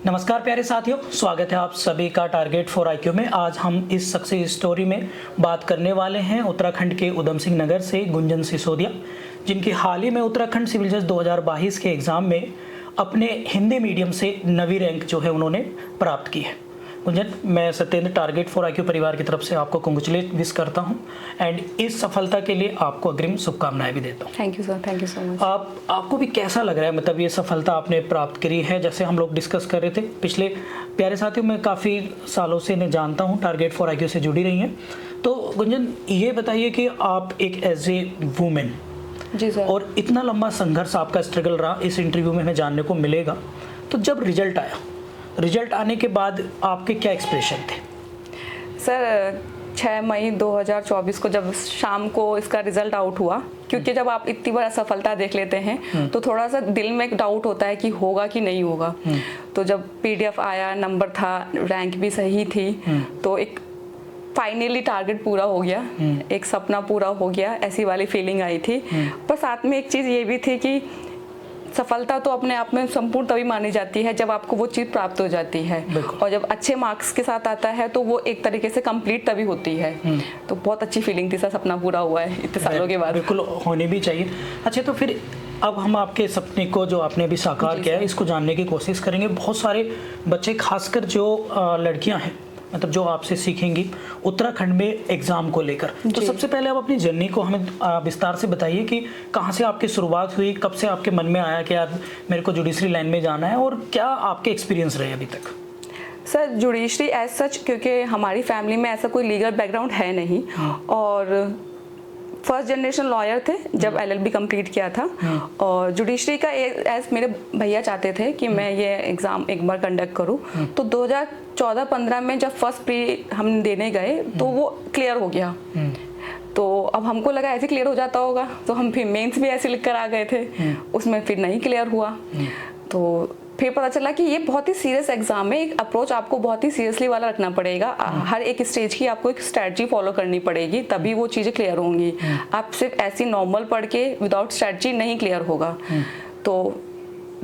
नमस्कार प्यारे साथियों, स्वागत है आप सभी का टारगेट फॉर IQ में। आज हम इस सक्सेस स्टोरी में बात करने वाले हैं उत्तराखंड के उधम सिंह नगर से गुंजन सिसोदिया, जिनकी हाल ही में उत्तराखंड सिविल जज 2022 के एग्ज़ाम में अपने हिंदी मीडियम से 9वीं रैंक जो है उन्होंने प्राप्त की है। गुंजन, मैं सत्येंद्र टारगेट फॉर IQ परिवार की तरफ से आपको कंग्रेचुलेट विश करता हूं एंड इस सफलता के लिए आपको अग्रिम शुभकामनाएं भी देता हूं। Thank you sir, thank you so much. आपको भी कैसा लग रहा है, मतलब ये सफलता आपने प्राप्त करी है? जैसे हम लोग डिस्कस कर रहे थे पिछले, प्यारे साथियों मैं काफ़ी सालों से इन्हें जानता हूँ, टारगेट फॉर IQ से जुड़ी रही हैं। तो गुंजन, ये बताइए कि आप एक एज ए वूमेन जी सर, और इतना लंबा संघर्ष आपका स्ट्रगल रहा, इस इंटरव्यू में हमें जानने को मिलेगा। तो जब रिजल्ट आया, रिजल्ट आने के बाद आपके क्या एक्सप्रेशन थे? सर 6 मई 2024 को जब शाम को इसका रिजल्ट आउट हुआ, क्योंकि जब आप इतनी बड़ा सफलता देख लेते हैं तो थोड़ा सा दिल में एक डाउट होता है कि होगा कि नहीं होगा। तो जब PDF आया, नंबर था, रैंक भी सही थी, तो एक फाइनली टारगेट पूरा हो गया, एक सपना पूरा हो गया, ऐसी वाली फीलिंग आई थी। पर साथ में एक चीज़ ये भी थी कि सफलता तो अपने आप में संपूर्ण तभी मानी जाती है जब आपको वो चीज़ प्राप्त हो जाती है, और जब अच्छे मार्क्स के साथ आता है तो वो एक तरीके से कंप्लीट तभी होती है। तो बहुत अच्छी फीलिंग थी सर, सपना पूरा हुआ है इतने सालों के बाद। बिल्कुल होनी भी चाहिए। अच्छा, तो फिर अब हम आपके सपने को जो आपने अभी साकार किया है इसको जानने की कोशिश करेंगे। बहुत सारे बच्चे, खासकर जो लड़कियां हैं, मतलब जो आपसे सीखेंगी उत्तराखंड में एग्ज़ाम को लेकर, तो सबसे पहले आप अपनी जर्नी को हमें विस्तार से बताइए कि कहाँ से आपकी शुरुआत हुई, कब से आपके मन में आया कि यार मेरे को जुडिशरी लाइन में जाना है, और क्या आपके एक्सपीरियंस रहे अभी तक? सर जुडिशरी एज सच, क्योंकि हमारी फैमिली में ऐसा कोई लीगल बैकग्राउंड है नहीं, और फर्स्ट जनरेशन लॉयर थे जब LLB कंप्लीट किया था, और जुडिशरी का एज मेरे भैया चाहते थे कि मैं ये एग्ज़ाम एक बार कंडक्ट करूं। तो 2014-15 में जब फर्स्ट प्री हम देने गए तो वो क्लियर हो गया। तो अब हमको लगा ऐसे क्लियर हो जाता होगा, तो हम फिर मेंस भी ऐसे लिख कर आ गए थे, उसमें फिर नहीं क्लियर हुआ। तो फिर पता चला कि ये बहुत ही सीरियस एग्जाम है, एक अप्रोच आपको बहुत ही सीरियसली वाला रखना पड़ेगा। हर एक स्टेज की आपको एक स्ट्रेटजी फॉलो करनी पड़ेगी, तभी वो चीज़ें क्लियर होंगी। आप सिर्फ ऐसी नॉर्मल पढ़ के विदाउट स्ट्रेटजी नहीं क्लियर होगा। तो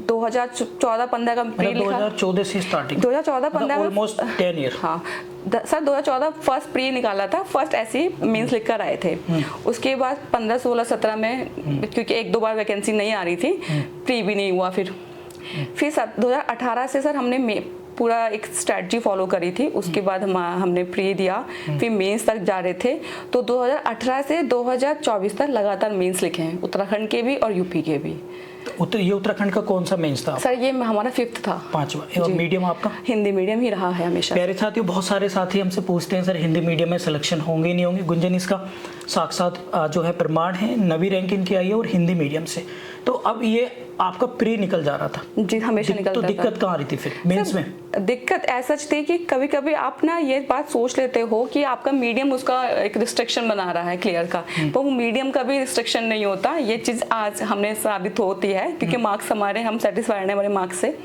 2014-15 का प्री लिखा, 2014 से स्टार्टिंग, 2014-15 में ऑलमोस्ट 10 ईयर। हाँ सर, 2014 फर्स्ट प्री निकाला था, फर्स्ट ऐसे मींस लिख कर आए थे। उसके बाद 15, 16, 17 में क्योंकि 1-2 बार वैकेंसी नहीं आ रही थी, प्री भी नहीं हुआ। फिर 2018 से सर हमने पूरा एक स्ट्रेटजी फॉलो करी थी। उसके बाद हमने प्री दिया, फिर मेंस तक जा रहे थे। तो 2018 से 2024 तक लगातार मेंस लिखे हैं, उत्तराखंड के भी और यूपी के भी। ये उत्तराखंड का कौन सा मेंस था? सर ये हमारा 5th था, 5वां। और मीडियम आपका? हिंदी मीडियम ही रहा है हमेशा। प्यारे साथियों, बहुत सारे साथी हमसे पूछते हैं सर हिंदी मीडियम में सिलेक्शन होंगे नहीं होंगे। गुंजन इसका साक्षात जो है प्रमाण है, 9वीं रैंक इनकी आई है और हिंदी मीडियम से। तो अब ये आपका प्री निकल जा रहा था जी, हमेशा निकलता था। तो दिक्कत कहाँ आ रही थी फिर मेंस में? दिक्कत ऐसा थी कि कभी कभी आप ना ये बात सोच लेते हो कि आपका मीडियम उसका एक रिस्ट्रिक्शन बना रहा है क्लियर का, तो वो मीडियम का भी रिस्ट्रिक्शन नहीं होता। ये चीज़ आज हमने साबित होती है, क्योंकि मार्क्स हमारे, हम सेटिस्फाइड हैं हमारे मार्क्स से।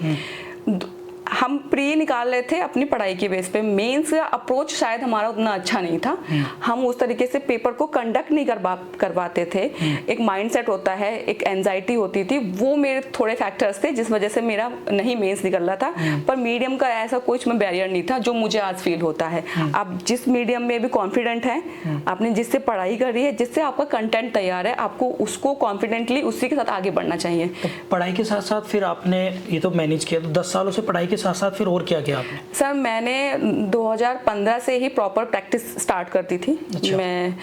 हम प्री निकाल रहे थे अपनी पढ़ाई के बेस पे, मेंस का अप्रोच शायद हमारा उतना अच्छा नहीं था, हम उस तरीके से पेपर को कंडक्ट नहीं करवाते थे। एक माइंडसेट होता है, एक एंजाइटी होती थी, वो मेरे थोड़े फैक्टर्स थे जिस वजह से मेरा नहीं मेंस निकल रहा था। पर मीडियम का ऐसा कुछ में बैरियर नहीं था जो मुझे आज फील होता है। आप जिस मीडियम में भी कॉन्फिडेंट हैं, आपने जिससे पढ़ाई करी है, जिससे आपका कंटेंट तैयार है, आपको उसको कॉन्फिडेंटली उसी के साथ आगे बढ़ना चाहिए। तो पढ़ाई के साथ साथ फिर आपने ये तो मैनेज किया, तो 10 सालों से पढ़ाई साथ साथ फिर और क्या किया आपने? सर मैंने 2015 से ही प्रॉपर प्रैक्टिस स्टार्ट करती थी। अच्छा। मैं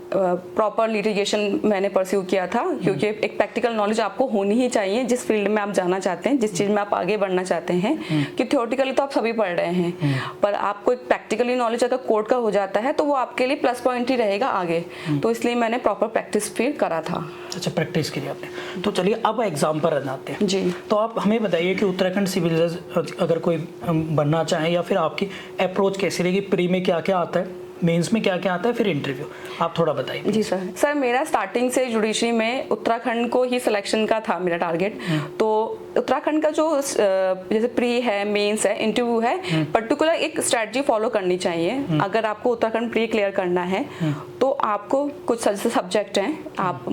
प्रॉपर लिटिगेशन मैंने परस्यू किया था, क्योंकि एक प्रैक्टिकल नॉलेज आपको होनी ही चाहिए जिस फील्ड में आप जाना चाहते हैं, जिस चीज़ में आप आगे बढ़ना चाहते हैं। कि थ्योरेटिकली तो आप सभी पढ़ रहे हैं, पर आपको एक प्रैक्टिकली नॉलेज अगर कोड का हो जाता है तो वो आपके लिए प्लस पॉइंट ही रहेगा आगे। तो इसलिए मैंने प्रॉपर प्रैक्टिस फिर करा था। अच्छा, प्रैक्टिस करी आपने। तो चलिए अब एग्जाम पर आते हैं जी। तो आप हमें बताइए कि उत्तराखंड सिविल जज अगर कोई बनना चाहे, या फिर आपकी अप्रोच कैसी रहेगी? प्री में क्या क्या आता है, मेंस में क्या क्या आता है, फिर इंटरव्यू आप थोड़ा बताइए। जी सर मेरा स्टार्टिंग से जुडिशरी में उत्तराखंड को ही सिलेक्शन का था मेरा टारगेट। तो उत्तराखंड का जो जैसे प्री है, मेंस है, इंटरव्यू है, पर्टिकुलर एक स्ट्रेटजी फॉलो करनी चाहिए। अगर आपको उत्तराखंड प्री क्लियर करना है तो आपको कुछ सब्जेक्ट हैं, आप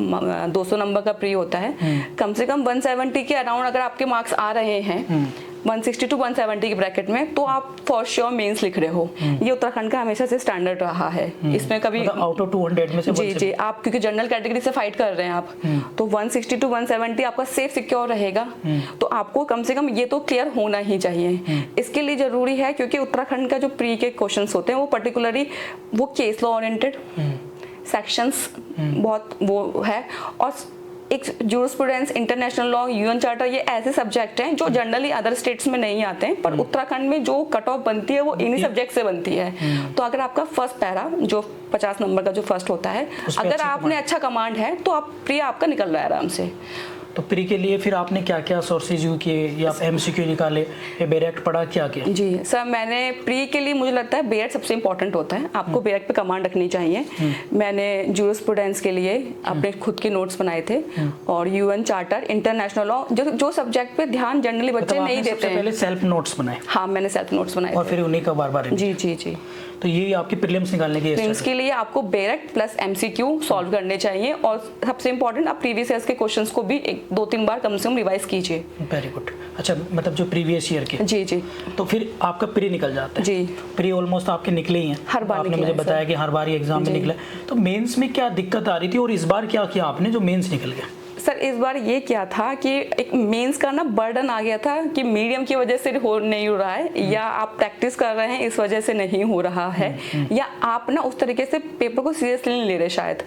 200 नंबर का प्री होता है, कम से कम 170 के अराउंड अगर आपके मार्क्स आ रहे हैं 160 to 170 के ब्रैकेट में, तो आप फॉर श्योर मेंस लिख रहे हो। ये उत्तराखंड का हमेशा से स्टैंडर्ड रहा है। इसमें कभी मतलब आउट ऑफ 200 में से जी आप क्योंकि जनरल कैटेगरी से फाइट कर रहे हैं आप, तो 160 to 170 आपका सेफ सिक्योर रहेगा। तो आपको कम से कम ये तो क्लियर होना ही चाहिए। इसके लिए जरूरी है क्योंकि उत्तराखंड का जो प्री के क्वेश्चंस होते हैं वो पर्टिकुलरली वो केस लॉ ओरिएंटेड सेक्शंस बहुत वो है, और एक jurisprudence, international law, UN charter, ये ऐसे सब्जेक्ट हैं जो जनरली अदर स्टेट्स में नहीं आते हैं, पर उत्तराखंड में जो कट ऑफ बनती है वो इन्हीं सब्जेक्ट से बनती है। तो अगर आपका फर्स्ट पैरा जो 50 नंबर का जो फर्स्ट होता है, अगर आपने अच्छा कमांड है तो आप प्री आपका निकल रहा है आराम से। तो प्री के लिए फिर आपने क्या क्या सोर्सेज यूज किए, या आप एमसीक्यू निकाले या बेरेक्ट पढ़ा, क्या किया? जी सर, मैंने प्री के लिए मुझे लगता है बेरेक्ट सबसे इंपॉर्टेंट होता है, आपको बेरेक्ट पे कमांड रखनी चाहिए। मैंने जूरिस्प्रूडेंस के लिए अपने खुद के नोट्स बनाए थे, और यूएन चार्टर, इंटरनेशनल लॉ, जो सब्जेक्ट पे ध्यान जनरली बच्चे नहीं देते हैं। पहले सेल्फ नोट्स बनाए? हाँ, मैंने सेल्फ नोट्स बनाए और फिर उन्हीं का बार बार? जी जी जी। तो ये आपकी प्रीलिम्स निकालने की? प्रीलिम्स के लिए आपको बेरेक्ट प्लस एमसीक्यू सॉल्व करने चाहिए, और सबसे इंपॉर्टेंट आप प्रीवियस ईयर्स के क्वेश्चंस को भी 2-3 बार कम से कम रिवाइज कीजिए। Very good. अच्छा, मतलब जो प्रीवियस ईयर के? जी जी। तो फिर आपका प्री निकल जाता है? जी। प्री ऑलमोस्ट आपके निकले ही हैं, हर बार आपने मुझे बताया कि हर बार ही एग्जाम में निकले। तो मेंस में क्या दिक्कत आ रही थी, और इस बार क्या किया आपने जो मेंस निकल गया? सर, इस बार ये क्या था कि एक मेंस का ना बर्डन आ गया था कि मीडियम की वजह से नहीं हो रहा है, या आप प्रैक्टिस कर रहे हैं इस वजह से नहीं हो रहा है, या आप ना उस तरीके से पेपर को सीरियसली नहीं ले रहे शायद।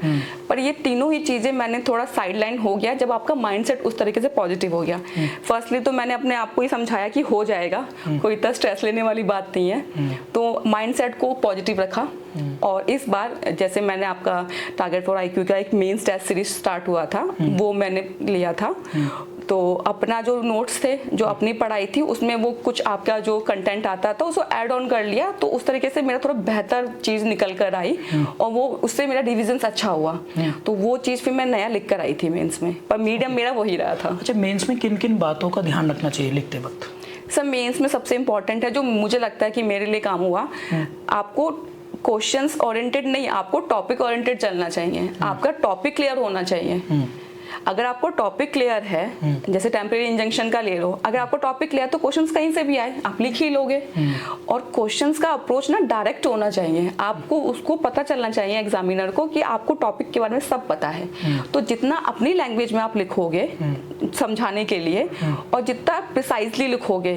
पर ये तीनों ही चीजें मैंने थोड़ा साइडलाइन हो गया जब आपका माइंडसेट उस तरीके से पॉजिटिव हो गया। फर्स्टली तो मैंने अपने आप को ही समझाया कि हो जाएगा, कोई इतना स्ट्रेस लेने वाली बात नहीं है, तो माइंडसेट को पॉजिटिव रखा। और इस बार जैसे मैंने आपका टारगेट फॉर आईक्यू का एक मेंस टेस्ट सीरीज स्टार्ट हुआ था, वो मैंने लिया था। तो अपना जो नोट्स थे, जो अपनी पढ़ाई थी, उसमें वो कुछ आपका जो कंटेंट आता था उसको ऐड ऑन कर लिया, तो उस तरीके से मेरा थोड़ा बेहतर चीज़ निकल कर आई, और वो उससे मेरा डिविजन अच्छा हुआ। तो वो चीज़ फिर मैं नया लिख कर आई थी मेंस में, पर मीडियम मेरा वही रहा था। अच्छा, मेंस में किन किन बातों का ध्यान रखना चाहिए लिखते वक्त? सर, मेंस में सबसे इंपॉर्टेंट है, जो मुझे लगता है कि मेरे लिए काम हुआ, आपको क्वेश्चंस ओरिएंटेड नहीं, आपको टॉपिक ओरिएंटेड चलना चाहिए। आपका टॉपिक क्लियर होना चाहिए। अगर आपको टॉपिक क्लियर है, जैसे टेम्परेरी इंजंक्शन का ले लो, अगर आपको टॉपिक क्लियर तो क्वेश्चंस कहीं से भी आए आप लिख ही लोगे। और क्वेश्चंस का अप्रोच ना डायरेक्ट होना चाहिए, आपको उसको पता चलना चाहिए एग्जामिनर को कि आपको टॉपिक के बारे में सब पता है। तो जितना अपनी लैंग्वेज में आप लिखोगे समझाने के लिए, और जितना प्रिसाइजली लिखोगे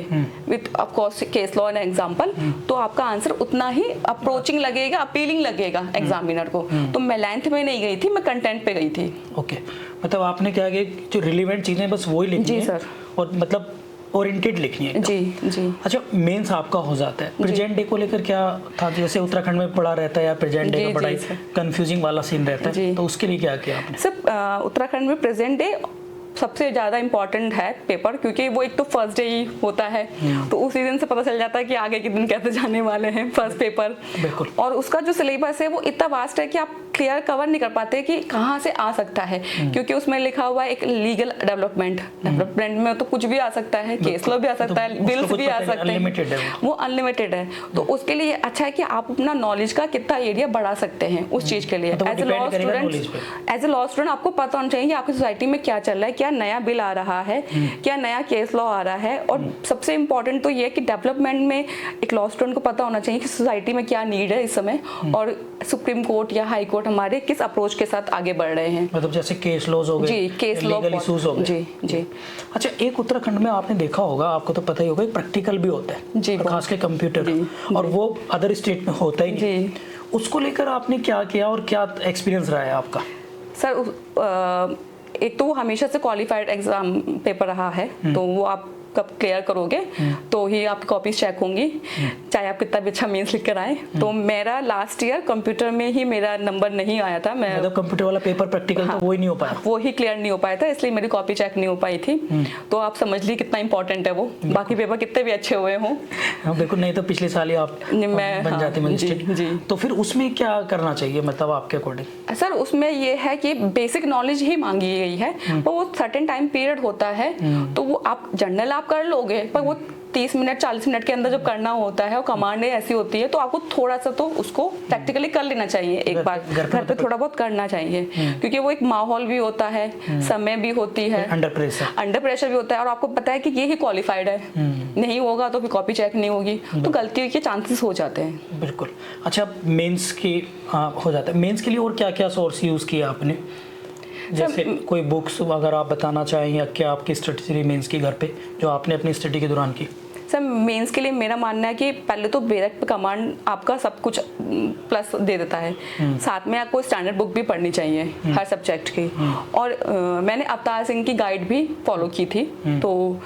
with of course case law and example, तो आपका आंसर उतना ही अप्रोचिंग लगेगा, अपीलिंग लगेगा एग्जामिनर को। तो मैं लेंथ में नहीं गई थी, मैं कंटेंट पे गई थी। ओके, मतलब आपने क्या कि जो रिलेवेंट चीजें बस वही लिखनी है। सर। और मतलब ओरिएंटेड लिखनी है। जी जी। अच्छा, मेंस आपका हो जाता है, प्रेजेंट डे को लेकर क्या था? जैसे उत्तराखंड में पढ़ा रहता है, या प्रेजेंट डे का पढ़ाई कंफ्यूजिंग वाला सीन रहता है, तो उसके लिए क्या किया आपने? सर, उत्तराखंड में प्रेजेंट डे सबसे ज़्यादा इम्पॉर्टेंट है पेपर, क्योंकि वो एक तो फर्स्ट डे ही होता है, तो उसी दिन से पता चल जाता है कि आगे के दिन कैसे जाने वाले हैं फर्स्ट पेपर। बिल्कुल। और उसका जो सिलेबस है वो इतना वास्ट है कि आप क्लियर कवर नहीं कर पाते कि कहाँ से आ सकता है, क्योंकि उसमें लिखा हुआ है एक लीगल डेवलपमेंट में तो कुछ भी आ सकता है, केस लॉ भी आ सकता है, बिल्स भी आ सकते हैं, वो अनलिमिटेड है। तो उसके लिए अच्छा है कि आप अपना नॉलेज का कितना एरिया बढ़ा सकते हैं उस चीज के लिए। एज ए लॉ स्टूडेंट आपको पता होना चाहिए कि आपकी सोसाइटी में क्या चल रहा है, क्या नया बिल आ रहा है, क्या नया केस लॉ आ रहा है। और सबसे इंपॉर्टेंट तो ये है कि डेवलपमेंट में एक लॉ स्टूडेंट को पता होना चाहिए कि सोसाइटी में क्या नीड है इस समय, और सुप्रीम कोर्ट या हाई कोर्ट हमारे किस अप्रोच के साथ आगे बढ़ रहे हैं। मतलब जैसे केस लॉज हो गए, जी, केस लॉ इश्यूज हो गए। जी जी। अच्छा, एक उत्तराखंड में आपने देखा होगा, आपको तो पता ही होगा, प्रैक्टिकल भी होता है जी, खासकर कंप्यूटर, और वो अदर स्टेट में होता ही नहीं। उसको लेकर आपने क्या किया और क्या एक्सपीरियंस रहा है आपका? सर, एक तो वो हमेशा से क्वालिफाइड एग्जाम पेपर रहा है, तो वो आप कब क्लियर करोगे तो ही आपकी कॉपीज चेक होंगी, चाहे आप कितना भी अच्छा मेंस लिख कर आए। तो मेरा लास्ट ईयर कंप्यूटर में ही मेरा नंबर नहीं आया था। मैं मतलब कंप्यूटर वाला पेपर प्रैक्टिकल तो वो ही नहीं हो पाया, वो ही क्लियर नहीं हो पाया था, इसलिए मेरी कॉपी चेक नहीं हो पाई थी। तो आप समझ ली कितना इंपॉर्टेंट है वो, बाकी पेपर कितने भी अच्छे हुए हों। बिल्कुल, नहीं तो पिछले साल ही आप बन जाते मजिस्ट्रेट। तो फिर उसमें क्या करना चाहिए, मतलब आपके अकॉर्डिंग? सर, उसमें ये है कि बेसिक नॉलेज ही मांगी गई है, वो सर्टेन टाइम पीरियड होता है, तो वो आप जनरल आप कर लोगे, पर वो 30 मिनट 40 मिनट के अंदर जब करना होता है और कमांडें ऐसी होती है तो आपको थोड़ा सा तो उसको प्रैक्टिकली कर लेना चाहिए, एक बार घर पे थोड़ा बहुत करना चाहिए, क्योंकि वो एक माहौल भी होता है, समय भी होती है, अंडर प्रेशर भी होता है, और आपको पता है कि ये ही क्वालिफाइड है, नहीं होगा तो फिर कॉपी चेक नहीं होगी, तो गलती के चांसेस हो जाते हैं। बिल्कुल। अच्छा, मेंस की हो जाता है, मेंस के लिए और क्या क्या सोर्स यूज़ किया आपने? जैसे कोई बुक्स अगर आप बताना चाहें, या क्या आपकी स्टडी रही मेंस की घर पे जो आपने अपनी स्टडी के दौरान की? सर मेंस के लिए मेरा मानना है कि पहले तो बेसिक कमांड आपका सब कुछ प्लस दे देता है, साथ में आपको स्टैंडर्ड बुक भी पढ़नी चाहिए हर सब्जेक्ट की, और मैंने अवतार सिंह की गाइड भी फॉलो की थी, तो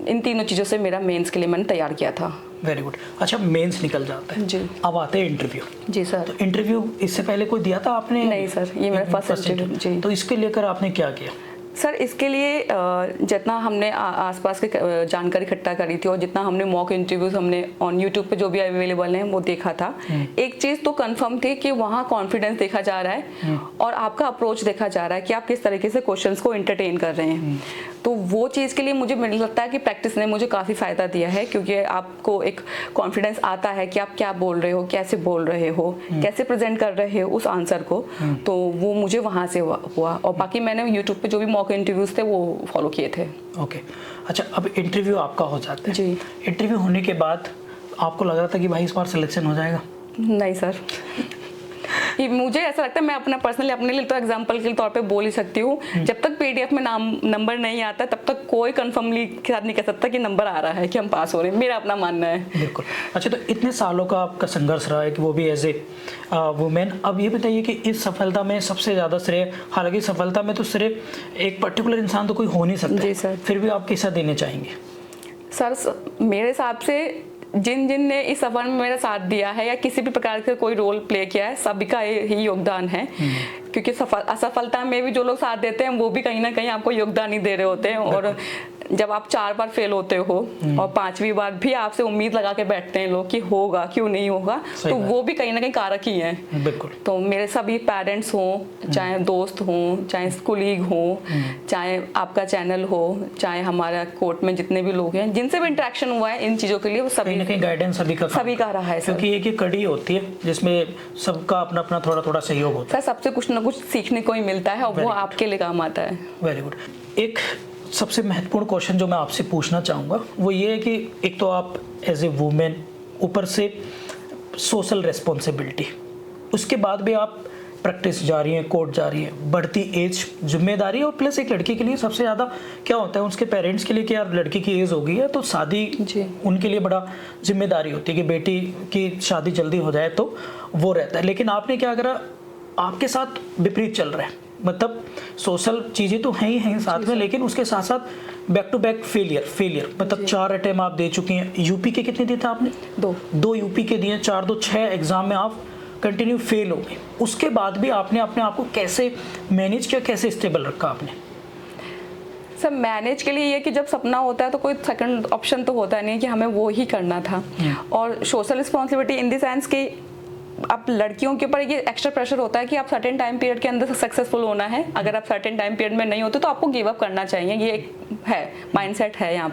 इन तीनों चीज़ों से मेरा मेंस के लिए मैंने तैयार किया था। Very good. अच्छा, मेंस निकल जाता है जी, अब आते हैं इंटरव्यू। जी सर। तो इंटरव्यू इससे पहले कोई दिया था आपने? नहीं सर, ये मेरा फर्स्ट इंटरव्यू। जी। तो इसके लेकर आपने क्या किया? सर इसके लिए जितना हमने आसपास के जानकारी इकट्ठा करी थी और जितना हमने मॉक इंटरव्यूज हमने ऑन यूट्यूब पे जो भी अवेलेबल हैं वो देखा था, एक चीज़ तो कंफर्म थी कि वहाँ कॉन्फिडेंस देखा जा रहा है और आपका अप्रोच देखा जा रहा है कि आप किस तरीके से क्वेश्चंस को एंटरटेन कर रहे हैं। तो वो चीज़ के लिए मुझे लगता है कि प्रैक्टिस ने मुझे काफ़ी फ़ायदा दिया है, क्योंकि आपको एक कॉन्फिडेंस आता है कि आप क्या बोल रहे हो, कैसे बोल रहे हो, कैसे प्रेजेंट कर रहे हो उस आंसर को, तो वो मुझे वहाँ से हुआ। और बाकी मैंने यूट्यूब पे जो भी मॉक इंटरव्यूज थे वो फॉलो किए थे। ओके। अच्छा, अब इंटरव्यू आपका हो जाता है जी। इंटरव्यू होने के बाद आपको लग रहा था कि भाई इस बार सिलेक्शन हो जाएगा? नहीं सर, मुझे ऐसा लगता है, मैं अपना पर्सनली अपने लिए तो एग्जांपल के तौर पे बोल ही सकती हूँ, जब तक पीडीएफ में नाम नंबर नहीं आता तब तक कोई कंफर्मली के साथ नहीं कह सकता कि नंबर आ रहा है, कि हम पास हो रहे हैं, मेरा अपना मानना है। बिल्कुल। अच्छा, तो इतने सालों का आपका संघर्ष रहा है कि वो भी एज ए वुमेन, अब ये बताइए कि इस सफलता में सबसे ज़्यादा श्रेय, हालांकि सफलता में तो श्रेय एक पर्टिकुलर इंसान तो कोई हो नहीं सकता, जी सर, फिर भी आप किसका देने चाहेंगे? सर मेरे हिसाब से जिन ने इस सफर में मेरा साथ दिया है या किसी भी प्रकार का कोई रोल प्ले किया है, सभी का ही योगदान है, क्योंकि असफलता में भी जो लोग साथ देते हैं वो भी कहीं ना कहीं आपको योगदान ही दे रहे होते हैं। और जब आप 4 बार फेल होते हो और 5वीं बार भी आपसे उम्मीद लगा के बैठते हैं लोग कि होगा, क्यों नहीं होगा, तो वो भी कहीं ना कहीं कारक ही हैं। बिल्कुल। तो मेरे सभी पेरेंट्स हों, चाहे दोस्त हों, चाहे कोलीग हों, चाहे आपका चैनल हो, चाहे हमारा कोर्ट में जितने भी लोग हैं जिनसे भी इंटरेक्शन हुआ है इन चीज़ों के लिए, वो सभी कहीं गाइडेंस सभी का रहा है, क्योंकि एक ही कड़ी होती है जिसमें सबका अपना अपना थोड़ा थोड़ा सहयोग होता है। सर सबसे कुछ ना कुछ सीखने को ही मिलता है और वो आपके लिए काम आता है। Very good. एक सबसे महत्वपूर्ण क्वेश्चन जो मैं आपसे पूछना चाहूँगा वो ये है कि एक तो आप एज ए वुमेन, ऊपर से सोशल रिस्पॉन्सिबिलिटी, उसके बाद भी आप प्रैक्टिस जा रही है, कोर्ट जा रही है, बढ़ती एज, जिम्मेदारी, और प्लस एक लड़की के लिए सबसे ज़्यादा क्या होता है, उसके पेरेंट्स के लिए कि यार लड़की की एज हो गई है तो शादी उनके लिए बड़ा जिम्मेदारी होती है कि बेटी की शादी जल्दी हो जाए, तो वो रहता है। लेकिन आपने क्या करा, आपके साथ विपरीत चल रहा है, मतलब सोशल चीज़ें तो हैं ही हैं साथ में, लेकिन उसके साथ साथ बैक टू बैक फेलियर, मतलब 4 अटेम्प्ट आप दे चुकी हैं। यूपी के कितने दिए थे आपने? 2 यूपी के दिए, 4 2 6 एग्जाम में आप कंटिन्यू फेल हो गए। उसके बाद भी आपने अपने आप को कैसे मैनेज किया, कैसे स्टेबल रखा आपने? सर मैनेज के लिए ये कि जब सपना होता है तो कोई सेकंड ऑप्शन तो होता नहीं है कि हमें वो ही करना था। और social responsibility in the sense कि आप लड़कियों के ऊपर ये एक्स्ट्रा प्रेशर होता है कि आप सर्टेन टाइम पीरियड के अंदर सक्सेसफुल होना है, अगर आप सर्टेन टाइम पीरियड में नहीं होते तो आपको गिव अप करना चाहिए, ये एक है माइंडसेट है यहाँ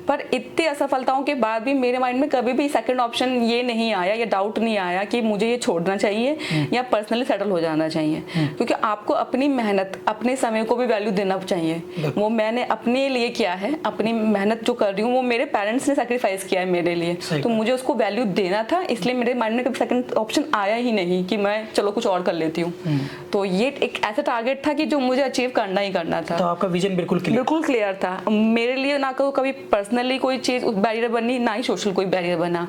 पर इतनी असफलताओं के बाद भी मेरे माइंड में कभी भी सेकंड ऑप्शन ये नहीं आया, या डाउट नहीं आया कि मुझे ये छोड़ना चाहिए या पर्सनली सेटल हो जाना चाहिए, क्योंकि आपको अपनी मेहनत, अपने समय को भी वैल्यू देना चाहिए। वो मैंने अपने लिए किया है, अपनी मेहनत जो कर रही हूँ वो मेरे पेरेंट्स ने सेक्रीफाइस किया है मेरे लिए, तो मुझे उसको वैल्यू देना था, इसलिए मेरे माइंड में कभी सेकंड ऑप्शन आया ही नहीं कि मैं चलो कुछ और कर लेती हूँ। तो ये एक ऐसा टारगेट था कि जो मुझे अचीव करना ही करना था। तो आपका विजन बिल्कुल क्लियर था मेरे लिए, ना कभी पर्सनली कोई चीज बैरियर बनी, ना ही सोशल कोई बैरियर बना।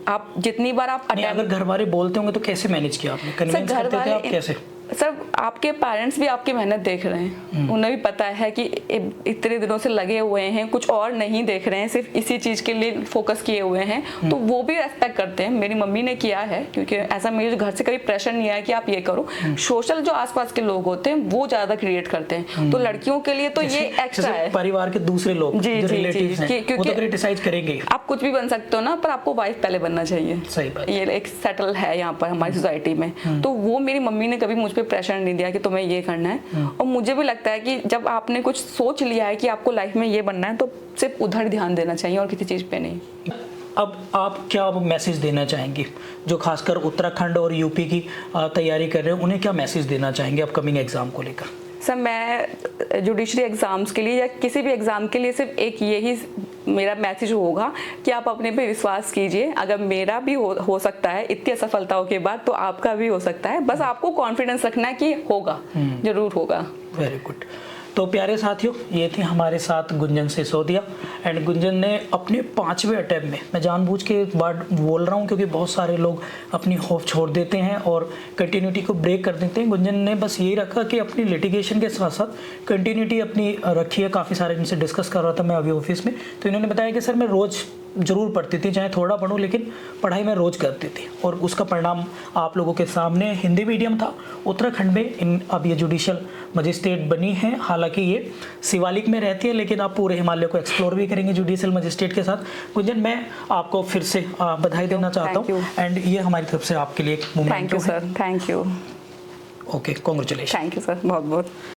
आप जितनी बार आप अगर घर वाले बोलते होंगे तो कैसे मैनेज किया आपने, कन्विंस करते थे आप कैसे? सर आपके पेरेंट्स भी आपकी मेहनत देख रहे हैं, उन्हें भी पता है कि इतने दिनों से लगे हुए हैं, कुछ और नहीं देख रहे हैं, सिर्फ इसी चीज के लिए फोकस किए हुए हैं, तो वो भी रेस्पेक्ट करते हैं। मेरी मम्मी ने किया है, क्योंकि ऐसा मेरे घर से कभी प्रेशर नहीं आया कि आप ये करो। सोशल जो आसपास के लोग होते हैं वो ज्यादा क्रिएट करते हैं, तो लड़कियों के लिए तो ये एक्स्ट्रा है। परिवार के दूसरे लोग जी जी जी, क्योंकि क्रिटिसाइज करेंगे। आप कुछ भी बन सकते हो ना, पर आपको वाइफ पहले बनना चाहिए। सही बात। ये एक सेटल है यहाँ पर हमारी सोसाइटी में, तो वो मेरी मम्मी ने कभी मुझ पर प्रेशर नहीं दिया कि तुम्हें ये करना है। और मुझे भी लगता है कि जब आपने कुछ सोच लिया है कि आपको लाइफ में ये बनना है तो सिर्फ उधर ध्यान देना चाहिए और किसी चीज़ पे नहीं। अब आप क्या मैसेज देना चाहेंगे जो खासकर उत्तराखंड और यूपी की तैयारी कर रहे हैं, उन्हें क्या मैसेज देना चाहेंगे अपकमिंग एग्जाम को लेकर? सर मैं जुडिशरी एग्ज़ाम्स के लिए या किसी भी एग्ज़ाम के लिए सिर्फ एक यही मेरा मैसेज होगा कि आप अपने पे विश्वास कीजिए। अगर मेरा भी हो सकता है इतनी असफलताओं के बाद, तो आपका भी हो सकता है। बस आपको कॉन्फिडेंस रखना है कि होगा, जरूर होगा। Very good. तो प्यारे साथियों, ये थी हमारे साथ गुंजन सिसोदिया। एंड गुंजन ने अपने 5वें अटैम्प्ट में, मैं जानबूझ के वर्ड बोल रहा हूँ क्योंकि बहुत सारे लोग अपनी होप छोड़ देते हैं और कंटिन्यूटी को ब्रेक कर देते हैं। गुंजन ने बस यही रखा कि अपनी लिटिगेशन के साथ साथ कंटिन्यूटी अपनी रखी है। काफ़ी सारे इनसे डिस्कस कर रहा था मैं अभी ऑफिस में, तो इन्होंने बताया कि सर मैं रोज़ ज़रूर पढ़ती थी, चाहे थोड़ा पढ़ूं, लेकिन पढ़ाई मैं रोज़ करती थी और उसका परिणाम आप लोगों के सामने। हिंदी मीडियम था उत्तराखंड में, अब ये जुडिशियल मजिस्ट्रेट बनी है। हालांकि ये शिवालिक में रहती है, लेकिन आप पूरे हिमालय को एक्सप्लोर भी करेंगे जुडिशियल मजिस्ट्रेट के साथ। गुंजन, मैं आपको फिर से बधाई देना चाहता हूँ एंड ये हमारी तरफ से आपके लिए एक मोमेंटो है। Thank you sir, thank you. Okay, congratulation. Thank you sir, बहुत बहुत।